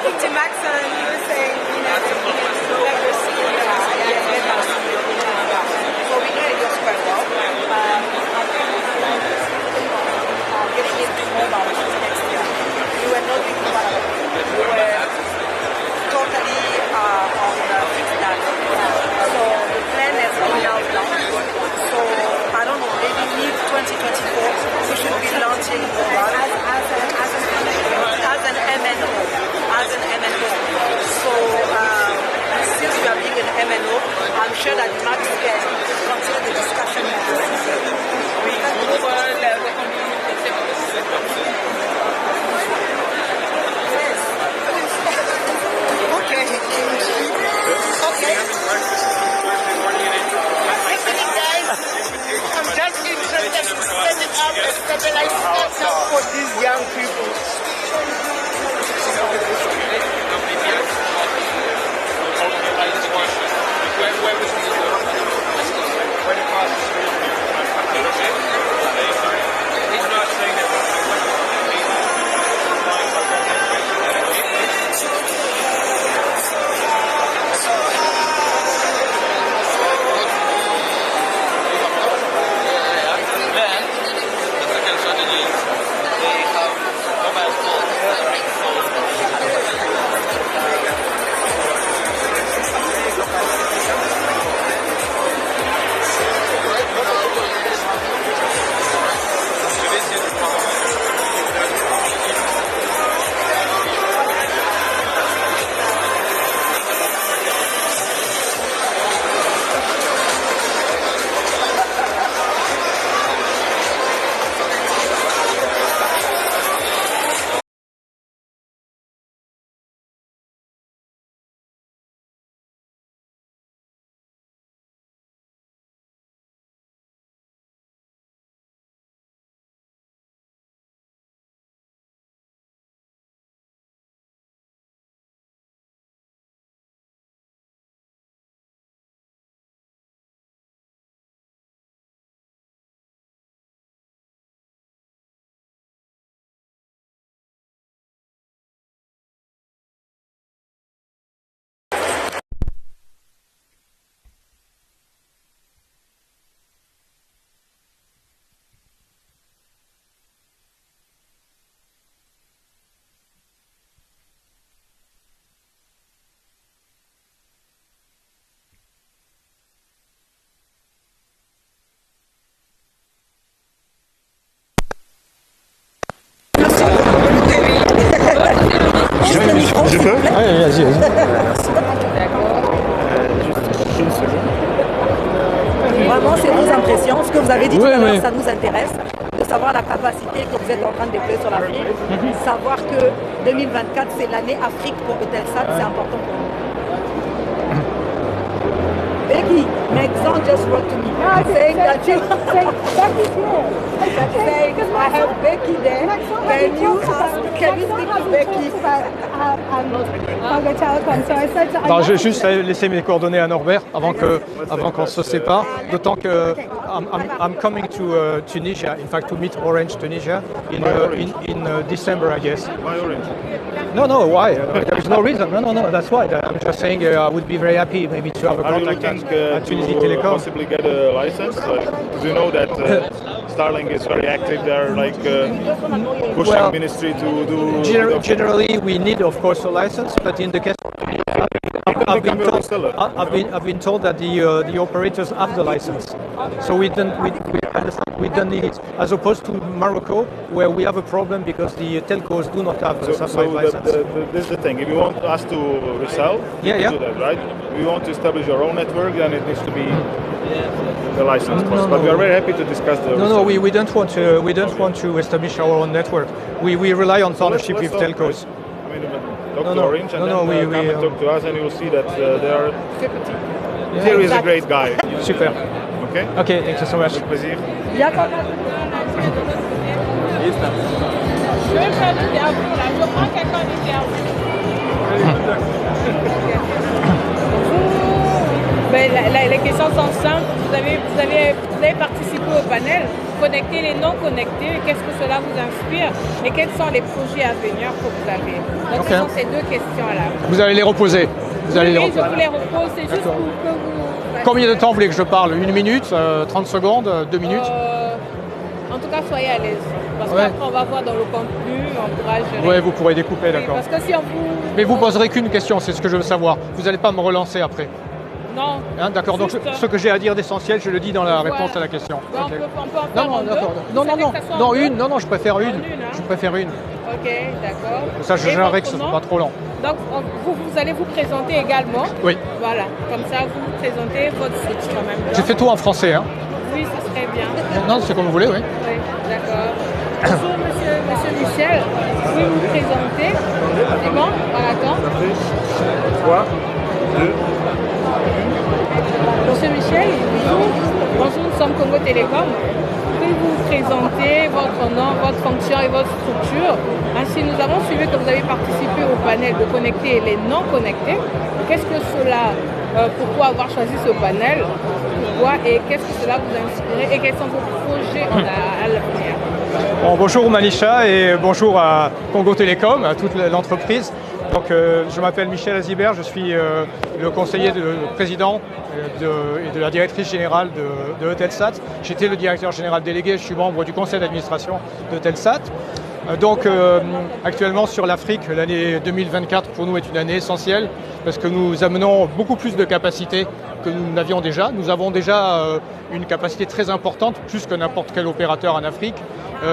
speaking to Max and he was saying, you know, so we know it goes quite well. I think getting into mobile next year. We were not doing mobile. We were totally on fixed data. So the plan has been now launched. So I don't know, maybe mid-2024 we should be launching mobile as an MNO. So since we are being an MNO, I'm sure that Max can continue the discussion Okay. I'm just interested in setting up a stabilized system for these young people. Je peux? Allez, vas-y, vas-y. Vraiment, c'est nos impressions. Ce que vous avez dit tout à l'heure, ça nous intéresse. De savoir la capacité que vous êtes en train de déployer sur l'Afrique. Savoir que 2024, c'est l'année Afrique pour Eutelsat, c'est important pour nous. Becky, my son just wrote to me saying that you saying I have Becky there. Can you speak to Becky? Congo Telecom. So I said to, Alors, je vais juste laisser mes coordonnées à Norbert avant qu'on se sépare. D'autant que I'm coming to Tunisia, in fact to meet Orange Tunisia in December, I guess. Why Orange? No, why? There is no reason. No, that's why. I'm just saying I would be very happy maybe to have a contact at Congo Telecom. Possibly get a license? Because you know that Starlink is very active there, like pushing ministry to do... Generally, we need, of course, a license, but in the case I've been told that the operators have the license, so we don't need it, as opposed to Morocco, where we have a problem because the telcos do not have the satellite license. This is the thing. If you want us to resell, you can do that, right? If you want to establish your own network, then it needs to be the license. But we are very happy to discuss the. No, we don't want to. We don't want to establish our own network. We rely on partnership with telcos. I mean, talk to Orange and then come and talk to us, and you will see that they are. Thierry is a great guy. Super. Okay, thank you so much. Avec plaisir. Ben, les questions sont simples. Vous avez participé peu au panel, connecter les non connectés, qu'est-ce que cela vous inspire et quels sont les projets à venir que vous avez. Donc ce sont ces deux questions-là. Vous allez les reposer. Oui, je vous les repose, c'est juste pour que vous... Combien de temps vous voulez que je parle? 1 minute, 30 secondes, 2 minutes? En tout cas, soyez à l'aise. Parce qu'après, on va voir dans le contenu, on pourra gérer. Oui, vous pourrez découper, d'accord. Parce que si on vous... Mais vous poserez qu'une question, c'est ce que je veux savoir. Vous n'allez pas me relancer après. Non. Hein, d'accord, donc ce que j'ai à dire d'essentiel, je le dis dans la réponse à la question. Okay. On peut en faire Non, je préfère une. Je préfère une. Ok, d'accord. Ça, je gérerai que ce ne soit pas trop long. Donc, vous allez vous présenter également. Oui. Voilà, comme ça, vous présentez votre site quand même. J'ai fait tout en français. Hein. Oui, ça serait bien. Non, c'est comme vous voulez, oui. Oui, d'accord. Bonjour, monsieur Michel. Vous pouvez vous présenter. C'est bon? On attend. 3, 2. Monsieur Michel, bonjour, nous sommes Congo Telecom. Pouvez-vous vous présenter votre nom, votre fonction et votre structure? Ainsi, nous avons suivi que vous avez participé au panel de connecter les non connectés. Qu'est-ce que cela, pourquoi avoir choisi ce panel? Pourquoi et qu'est-ce que cela vous inspire et quels sont vos projets à l'avenir? Bon, bonjour Manisha et bonjour à Congo Telecom, à toute l'entreprise. Donc, je m'appelle Michel Azibert, je suis le conseiller du président et de la directrice générale de Eutelsat. J'étais le directeur général délégué, je suis membre du conseil d'administration d'Eutelsat. Donc actuellement sur l'Afrique, l'année 2024 pour nous est une année essentielle parce que nous amenons beaucoup plus de capacités que nous n'avions déjà. Nous avons déjà une capacité très importante, plus que n'importe quel opérateur en Afrique,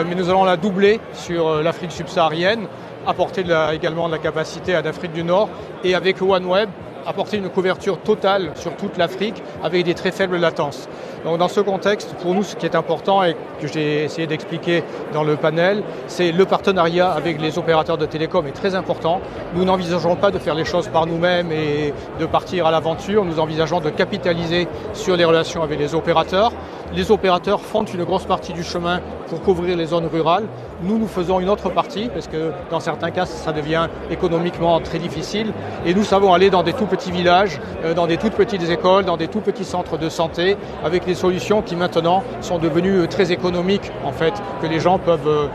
mais nous allons la doubler sur l'Afrique subsaharienne, apporter également de la capacité à l'Afrique du Nord et avec OneWeb, apporter une couverture totale sur toute l'Afrique avec des très faibles latences. Donc dans ce contexte, pour nous, ce qui est important et que j'ai essayé d'expliquer dans le panel, c'est le partenariat avec les opérateurs de télécom est très important. Nous n'envisageons pas de faire les choses par nous-mêmes et de partir à l'aventure. Nous envisageons de capitaliser sur les relations avec les opérateurs. Les opérateurs font une grosse partie du chemin pour couvrir les zones rurales. Nous faisons une autre partie parce que dans certains cas, ça devient économiquement très difficile. Et nous savons aller dans des tout petits villages, dans des toutes petites écoles, dans des tout petits centres de santé, avec des solutions qui maintenant sont devenues très économiques en fait, que les gens peuvent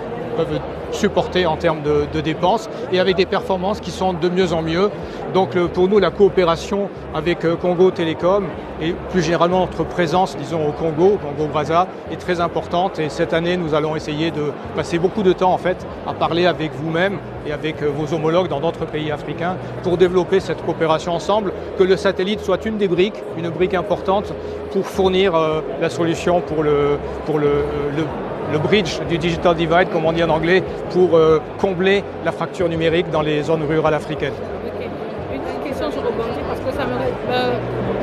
supporter en termes de dépenses et avec des performances qui sont de mieux en mieux. Donc pour nous, la coopération avec Congo Telecom et plus généralement notre présence, disons, au Congo-Brazza, est très importante et cette année, nous allons essayer de passer beaucoup de temps en fait à parler avec vous-même et avec vos homologues dans d'autres pays africains pour développer cette coopération ensemble, que le satellite soit une brique importante pour fournir la solution pour le bridge du digital divide, comme on dit en anglais, pour combler la fracture numérique dans les zones rurales africaines. Okay. Une question, je rebondis parce que ça me...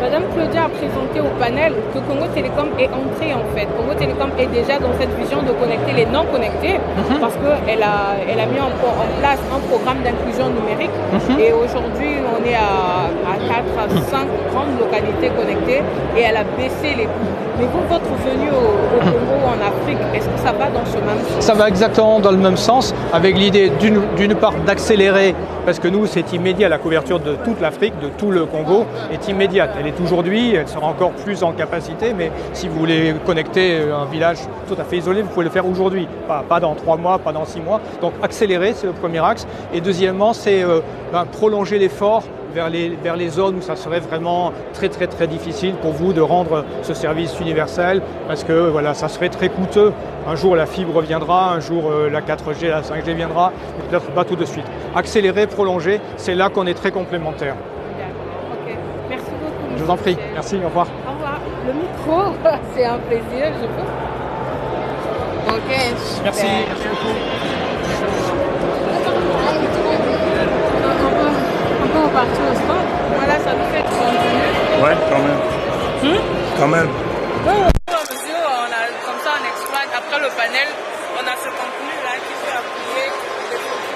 Madame Claudia a présenté au panel que Congo Telecom est entré en fait. Congo Telecom est déjà dans cette vision de connecter les non connectés parce qu'elle a mis en place un programme d'inclusion numérique et aujourd'hui on est à 4 à 5 grandes localités connectées et elle a baissé les coûts. Mais vous, votre venue au Congo ou en Afrique, est-ce que ça va dans ce même sens? Ça va exactement dans le même sens, avec l'idée d'une part d'accélérer, parce que nous c'est immédiat, la couverture de toute l'Afrique, de tout le Congo est immédiate. Elle est aujourd'hui, elle sera encore plus en capacité, mais si vous voulez connecter un village tout à fait isolé, vous pouvez le faire aujourd'hui, pas dans 3 mois, pas dans 6 mois. Donc accélérer, c'est le premier axe. Et deuxièmement, c'est prolonger l'effort vers les zones où ça serait vraiment très difficile pour vous de rendre ce service universel parce que voilà, ça serait très coûteux. Un jour la fibre viendra, un jour la 4G, la 5G viendra, mais peut-être pas tout de suite. Accélérer, prolonger, c'est là qu'on est très complémentaires. Ok, merci beaucoup. Je vous en prie, merci, au revoir. Au revoir. Le micro, c'est un plaisir, je peux. Ok, super. Merci beaucoup. On va partir au sport. Voilà, ça nous fait 30 minutes. Ouais, quand même. Quand même. Oui, au fur et à mesure, comme ça, on exploite. Après le panel, on a ce contenu-là qui peut appuyer les photos.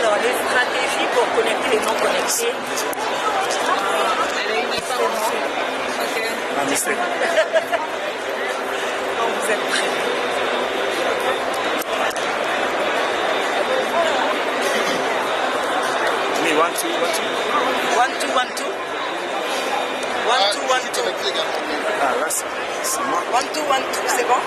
Alors, les stratégies pour connecter les non connectés. Quand vous êtes prêts. Me, 1, 2, 1, 2. 1, 2, 1, 2. 1, 2, 1, 2. Ah, là, c'est moi. 1, 2, 1, 2, c'est bon?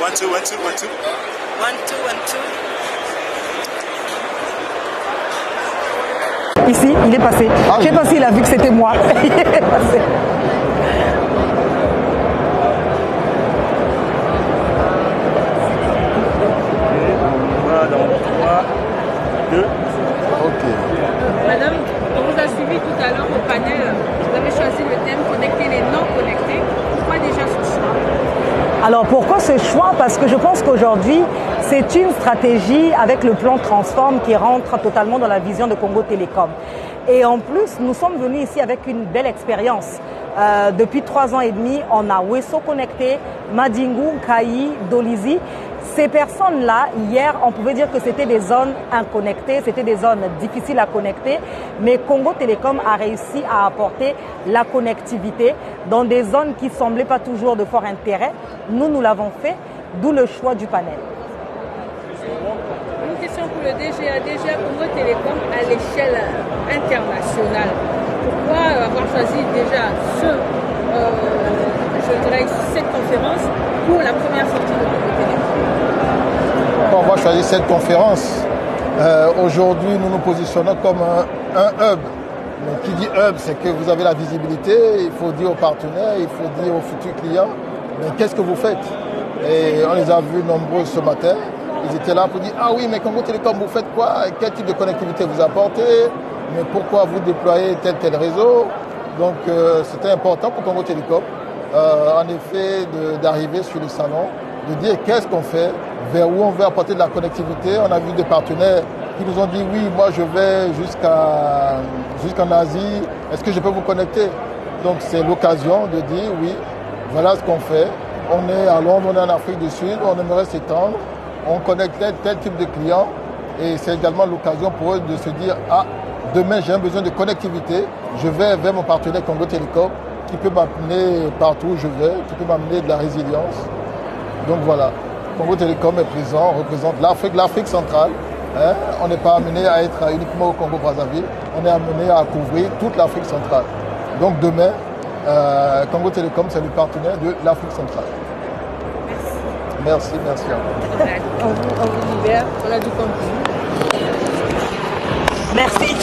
One, two, 1, 2, 1, 2. 1, 2, 1, 2. Ici, il est passé. Je sais pas s'il a vu que c'était moi. Il est passé. Voilà, dans 3, 2. Ok. Madame, on vous a suivi tout à l'heure au panel. Vous avez choisi le thème connecter les non connectés. Pourquoi déjà ce choix? Alors pourquoi ce choix? Parce que je pense qu'aujourd'hui, c'est une stratégie avec le plan Transform qui rentre totalement dans la vision de Congo Telecom. Et en plus, nous sommes venus ici avec une belle expérience. Depuis 3 ans et demi, on a Wesso connecté, Madingu, Kayi, Dolizi. Ces personnes-là, hier, on pouvait dire que c'était des zones inconnectées, c'était des zones difficiles à connecter, mais Congo Telecom a réussi à apporter la connectivité dans des zones qui ne semblaient pas toujours de fort intérêt. Nous l'avons fait, d'où le choix du panel. Une question pour le DGA Congo Telecom à l'échelle internationale. Pourquoi avoir choisi déjà cette conférence pour la première sortie de Congo Telecom? On va choisir cette conférence. Aujourd'hui, nous nous positionnons comme un hub. Mais qui dit hub, c'est que vous avez la visibilité, il faut dire aux partenaires, il faut dire aux futurs clients, mais qu'est-ce que vous faites? Et on les a vus nombreux ce matin. Ils étaient là pour dire, ah oui, mais Congo Telecom, vous faites quoi? Quel type de connectivité vous apportez? Mais pourquoi vous déployez tel réseau? Donc c'était important pour Congo Telecom, en effet, d'arriver sur le salon, de dire qu'est-ce qu'on fait, vers où on veut apporter de la connectivité. On a vu des partenaires qui nous ont dit, oui, moi je vais jusqu'en Asie, est-ce que je peux vous connecter? Donc c'est l'occasion de dire, oui, voilà ce qu'on fait. On est à Londres, on est en Afrique du Sud, on aimerait s'étendre, on connecte tel type de clients. Et c'est également l'occasion pour eux de se dire, ah, demain j'ai un besoin de connectivité, je vais vers mon partenaire Congo Telecom qui peut m'amener partout où je vais, qui peut m'amener de la résilience. Donc voilà, Congo Telecom est présent, on représente l'Afrique centrale. Hein. On n'est pas amené à être uniquement au Congo-Brazzaville, on est amené à couvrir toute l'Afrique centrale. Donc demain, Congo Telecom, c'est le partenaire de l'Afrique centrale. Merci, merci à vous. On vous libère, on a du contenu. Merci.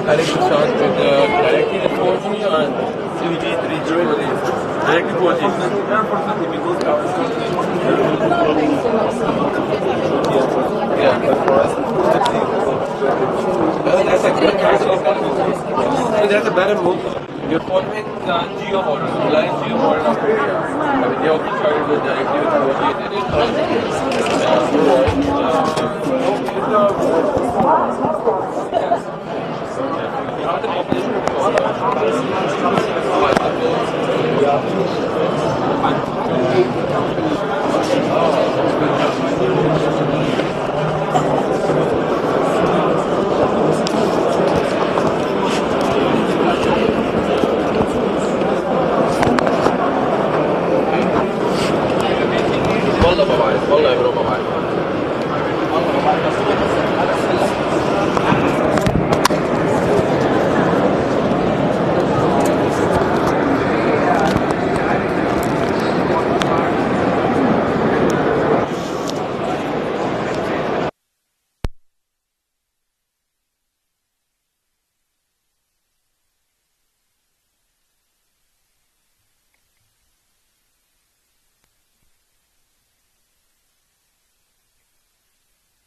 I like to start with directly the 4G and 3G, 3G, directly 4G. Yeah, but for us, that's a good that's a better move. You're following Geo model, Reliance Geo model of area. I mean, they also started with directly with 4G. They did the population